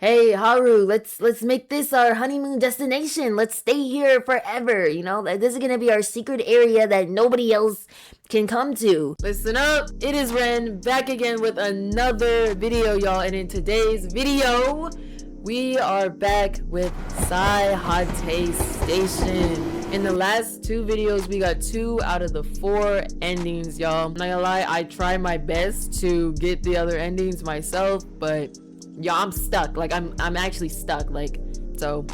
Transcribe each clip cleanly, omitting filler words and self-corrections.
Hey Haru, let's make this our honeymoon destination. Let's stay here forever. This is gonna be our secret area that nobody else can come to. Listen up, it is Ren back again with another video, y'all. And in today's video, we are back with SAIHATE Station. In the last two videos, we got 2 out of the 4 endings, y'all. I'm not gonna lie, I tried my best to get the other endings myself, but yeah, I'm stuck. Like, I'm actually stuck. Like, so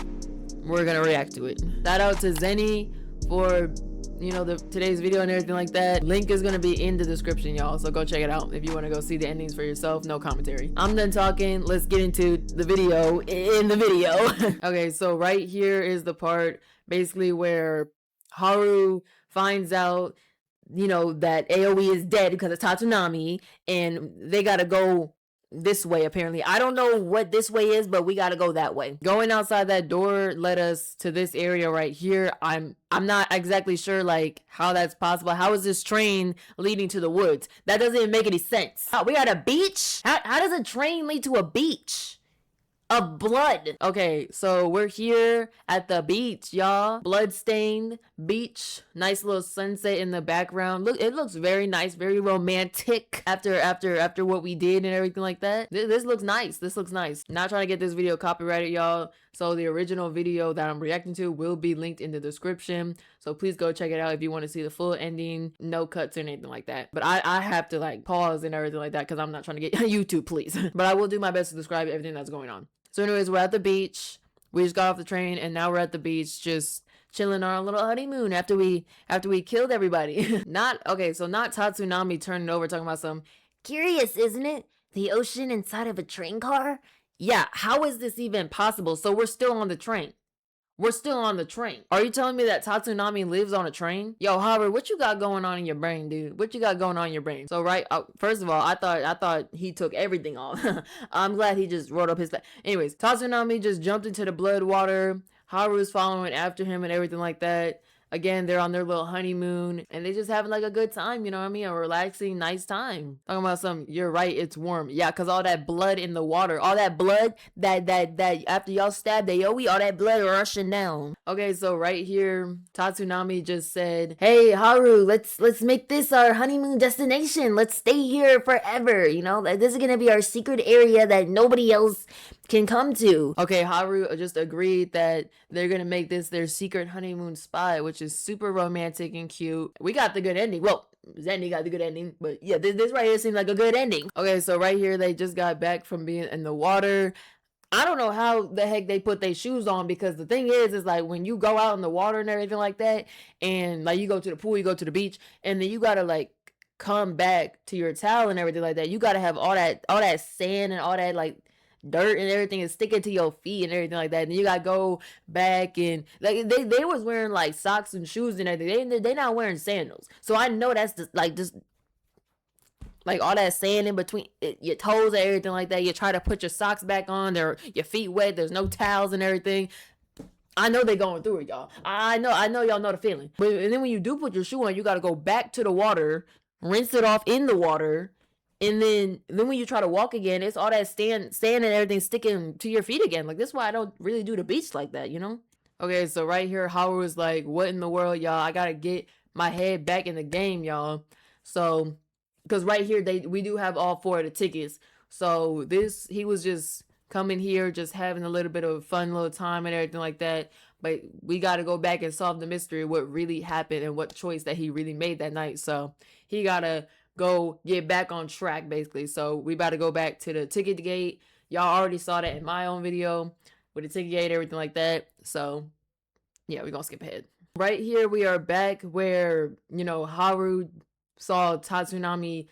we're gonna react to it. Shout out to Zenny for today's video and everything like that. Link is gonna be in the description, y'all, so go check it out if you want to go see the endings for yourself. No commentary. I'm done talking. Let's get into the video in the video. Okay, so right here is the part basically where Haru finds out that AoE is dead because of Tatsunami, and they gotta go this way. Apparently, I don't know what this way is, but we got to go that way. Going outside that door led us to this area right here. I'm not exactly sure like how that's possible. How is this train leading to the woods? That doesn't even make any sense. Oh, we got a beach. How does a train lead to a beach of blood? Okay, so we're here at the beach, y'all. Blood-stained beach. Nice little sunset in the background. Look, it looks very nice, very romantic after what we did and everything like that. This looks nice. This looks nice. Not trying to get this video copyrighted, y'all. So the original video that I'm reacting to will be linked in the description. So please go check it out if you want to see the full ending. No cuts or anything like that. But I have to like pause and everything like that because I'm not trying to get YouTube, please. But I will do my best to describe everything that's going on. So anyways, we're at the beach. We just got off the train and now we're at the beach just chilling on our little honeymoon after we killed everybody. Not Tatsunami turning over talking about some curious, isn't it? The ocean inside of a train car? Yeah, how is this even possible? So we're still on the train. We're still on the train. Are you telling me that Tatsunami lives on a train? Yo, Haru, what you got going on in your brain, dude? What you got going on in your brain? So first of all, I thought he took everything off. I'm glad he just wrote up his. Anyways, Tatsunami just jumped into the blood water. Haru's following after him and everything like that. Again, they're on their little honeymoon and they just having like a good time, you know what I mean? A relaxing, nice time. Talking about you're right, it's warm. Yeah, because all that blood in the water, all that blood that after y'all stabbed Aoi, all that blood rushing down. Okay, so right here, Tatsunami just said, hey, Haru, let's make this our honeymoon destination. Let's stay here forever. This is going to be our secret area that nobody else can come to. Okay, Haru just agreed that they're gonna make this their secret honeymoon spot, which is super romantic and cute. We got the good ending. Well, Zenny got the good ending, but yeah, this right here seems like a good ending. Okay, so right here they just got back from being in the water. I don't know how the heck they put their shoes on, because the thing is like when you go out in the water and everything like that, and like you go to the pool, you go to the beach, and then you gotta like come back to your towel and everything like that. You gotta have all that sand and all that like dirt and everything is sticking to your feet and everything like that, and you gotta go back and like they was wearing like socks and shoes and everything. They not wearing sandals, so I know that's just like all that sand in between your toes and everything like that. You try to put your socks back on, your feet wet, there's no towels and everything. I know they going through it, y'all. I know y'all know the feeling. But and then when you do put your shoe on, you gotta go back to the water, rinse it off in the water. And then when you try to walk again, it's all that sand and everything sticking to your feet again. Like, this is why I don't really do the beach like that, Okay, so right here, Howard was like, what in the world, y'all? I gotta get my head back in the game, y'all. So, because right here, we do have all 4 of the tickets. So he was just coming here, just having a little bit of fun little time and everything like that. But we got to go back and solve the mystery of what really happened and what choice that he really made that night. So he got to go get back on track, basically. So we about to go back to the ticket gate. Y'all already saw that in my own video with the ticket gate, everything like that. So yeah, we're gonna skip ahead. Right here we are back where Haru saw Tatsunami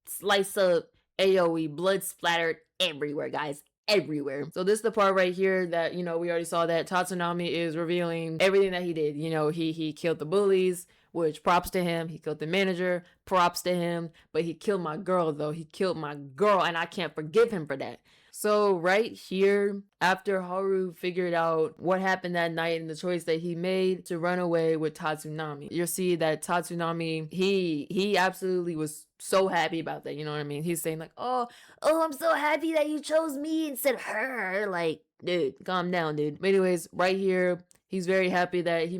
slice up AoE, blood splattered everywhere, guys, everywhere. So this is the part right here that we already saw that Tatsunami is revealing everything that he did. He killed the bullies, which props to him. He killed the manager, props to him. But he killed my girl, though. He killed my girl, and I can't forgive him for that. So right here, after Haru figured out what happened that night and the choice that he made to run away with Tatsunami, you'll see that Tatsunami, he absolutely was so happy about that. You know what I mean? He's saying like, oh, I'm so happy that you chose me instead of her. Like, dude, calm down, dude. But anyways, right here, he's very happy that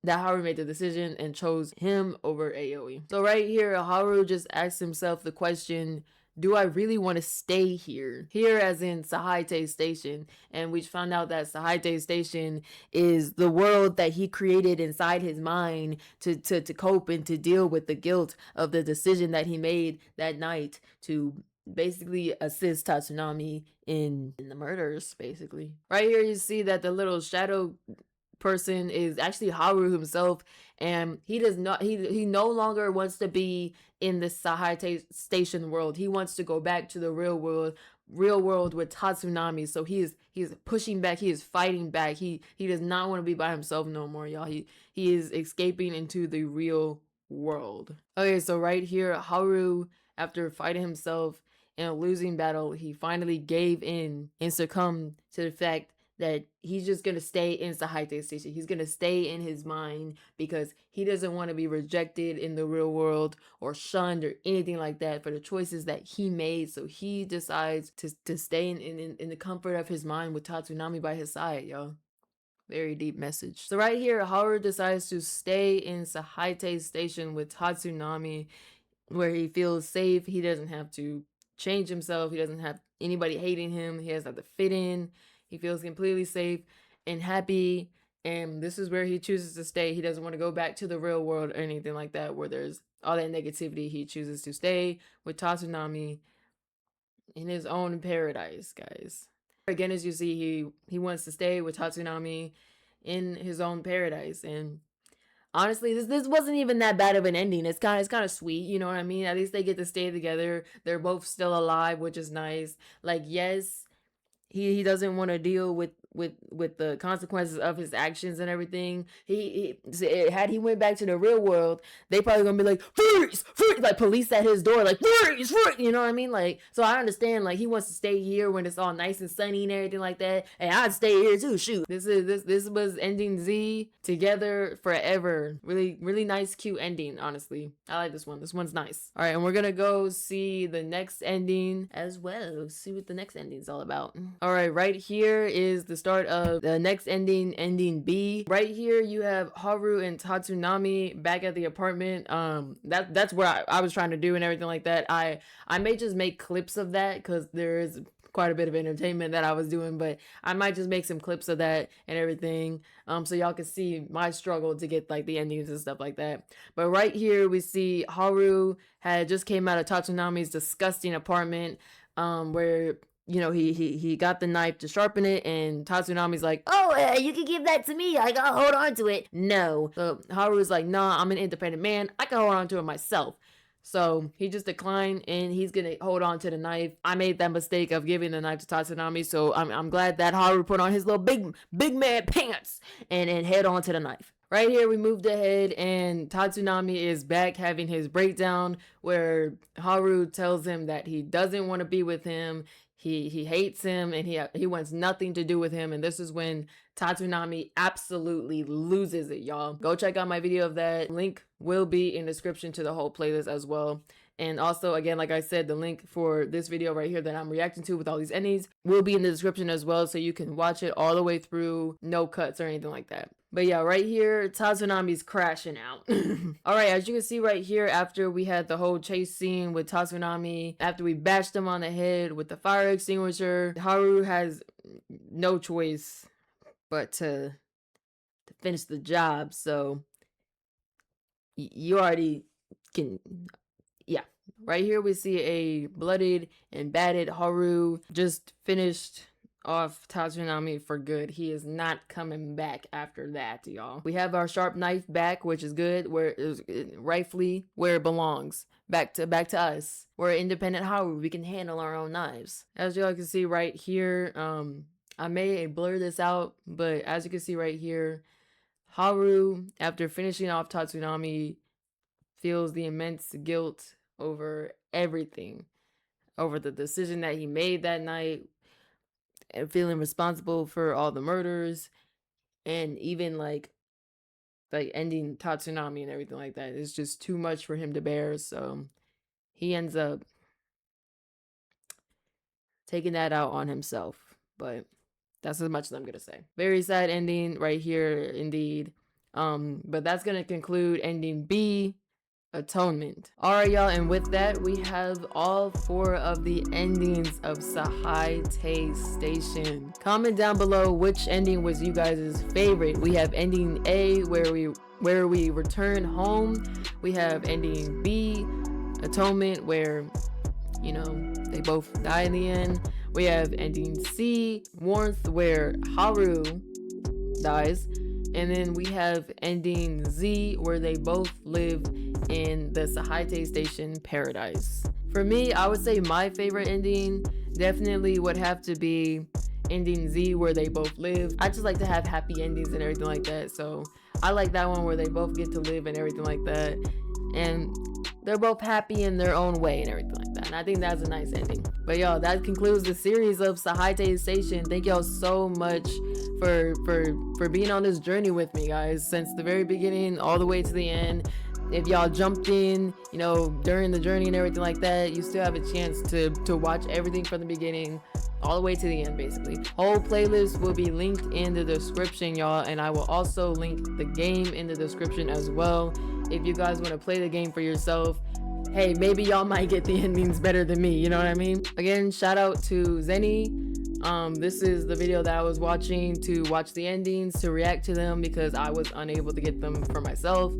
that Haru made the decision and chose him over Aoi. So right here, Haru just asks himself the question, do I really want to stay here? Here as in SAIHATE Station. And we found out that SAIHATE Station is the world that he created inside his mind to cope and to deal with the guilt of the decision that he made that night to basically assist Tatsunami in the murders, basically. Right here you see that the little shadow person is actually Haru himself, and he does not he no longer wants to be in the SAIHATE Station world. He wants to go back to the real world with Tatsunami. So he's pushing back, he is fighting back. He does not want to be by himself no more, y'all. He is escaping into the real world. Okay, so right here, Haru, after fighting himself in a losing battle, he finally gave in and succumbed to the fact that he's just gonna stay in SAIHATE Station. He's gonna stay in his mind because he doesn't want to be rejected in the real world or shunned or anything like that for the choices that he made. So he decides to stay in the comfort of his mind with Tatsunami by his side, y'all. Very deep message. So right here, Haru decides to stay in SAIHATE Station with Tatsunami, where he feels safe. He doesn't have to change himself. He doesn't have anybody hating him. He doesn't have to fit in. He feels completely safe and happy, and this is where he chooses to stay. He doesn't want to go back to the real world or anything like that where there's all that negativity. He chooses to stay with Tatsunami in his own paradise, guys. Again, as you see, he wants to stay with Tatsunami in his own paradise. And honestly, this wasn't even that bad of an ending. It's kind of sweet, you know what I mean? At least they get to stay together. They're both still alive, which is nice. Like, yes, he doesn't want to deal with the consequences of his actions and everything. He had he went back to the real world, they probably gonna be like, freeze, like police at his door, like freeze, you know what I mean? Like, so I understand, like, he wants to stay here when it's all nice and sunny and everything like that, and I'd stay here too. Shoot, this was ending Z together forever. Really nice, cute ending. Honestly, I like this one. This one's nice. All right, and we're gonna go see the next ending as well. See what the next ending is all about. All right, right here is the start of the next ending, ending B. Right here, you have Haru and Tatsunami back at the apartment. That's what I was trying to do and everything like that. I may just make clips of that because there is quite a bit of entertainment that I was doing, but I might just make some clips of that and everything, so y'all can see my struggle to get like the endings and stuff like that. But right here, we see Haru had just came out of Tatsunami's disgusting apartment, where, you know, he got the knife to sharpen it, and Tatsunami's like, oh, you can give that to me. I gotta hold on to it. No. So Haru's like, nah, I'm an independent man. I can hold on to it myself. So he just declined, and he's gonna hold on to the knife. I made that mistake of giving the knife to Tatsunami, so I'm glad that Haru put on his little big man pants and head on to the knife. Right here, we moved ahead, and Tatsunami is back having his breakdown where Haru tells him that he doesn't want to be with him. He hates him, and he wants nothing to do with him. And this is when Tatsunami absolutely loses it, y'all. Go check out my video of that. Link will be in the description to the whole playlist as well. And also, again, like I said, the link for this video right here that I'm reacting to with all these endings will be in the description as well, so you can watch it all the way through, no cuts or anything like that. But yeah, right here, Tatsunami's crashing out. All right, as you can see right here, after we had the whole chase scene with Tatsunami, after we bashed him on the head with the fire extinguisher, Haru has no choice but to finish the job. So you already can, yeah. Right here, we see a bloodied and battered Haru just finished off Tatsunami for good. He is not coming back after that, y'all. We have our sharp knife back, which is good, where it rightfully where it belongs. Back to us. We're independent Haru. We can handle our own knives. As y'all can see right here, I may blur this out, but as you can see right here, Haru, after finishing off Tatsunami, feels the immense guilt over everything, over the decision that he made that night, feeling responsible for all the murders, and even like ending Tatsunami and everything like that. It's just too much for him to bear. So he ends up taking that out on himself. But that's as much as I'm gonna say. Very sad ending right here, indeed. But that's gonna conclude ending B, Atonement. Alright, y'all, and with that, we have all 4 of the endings of SAIHATE Station. Comment down below which ending was you guys' favorite. We have ending A, where we return home. We have ending B, Atonement, where, you know, they both die in the end. We have ending C, Warmth, where Haru dies. And then we have ending Z, where they both live in the SAIHATE Station paradise. For me, I would say my favorite ending definitely would have to be ending Z, where they both live. I just like to have happy endings and everything like that. So I like that one where they both get to live and everything like that. And they're both happy in their own way and everything like that. And I think that's a nice ending. But y'all, that concludes the series of SAIHATE Station. Thank y'all so much for being on this journey with me, guys, since the very beginning all the way to the end. If y'all jumped in, you know, during the journey and everything like that, you still have a chance to watch everything from the beginning all the way to the end, basically. Whole playlist will be linked in the description, y'all, and I will also link the game in the description as well. If you guys want to play the game for yourself, hey, maybe y'all might get the endings better than me, you know what I mean? Again, shout out to Zenny. This is the video that I was watching to watch the endings, to react to them, because I was unable to get them for myself.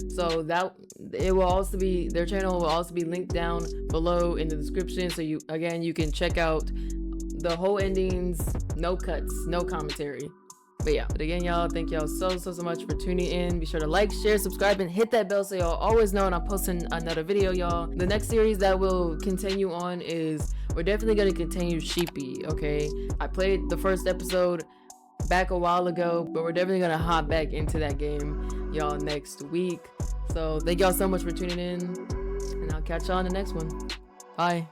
So that it will also be, their channel will also be linked down below in the description. So you can check out the whole endings, no cuts, no commentary. But yeah, but again, y'all, thank y'all so much for tuning in. Be sure to like, share, subscribe, and hit that bell so y'all always know when I'm posting another video, y'all. The next series that we'll continue on is, we're definitely going to continue Sheepy, okay? I played the first episode back a while ago, but we're definitely going to hop back into that game, y'all, next week. So thank y'all so much for tuning in, and I'll catch y'all on the next one. Bye.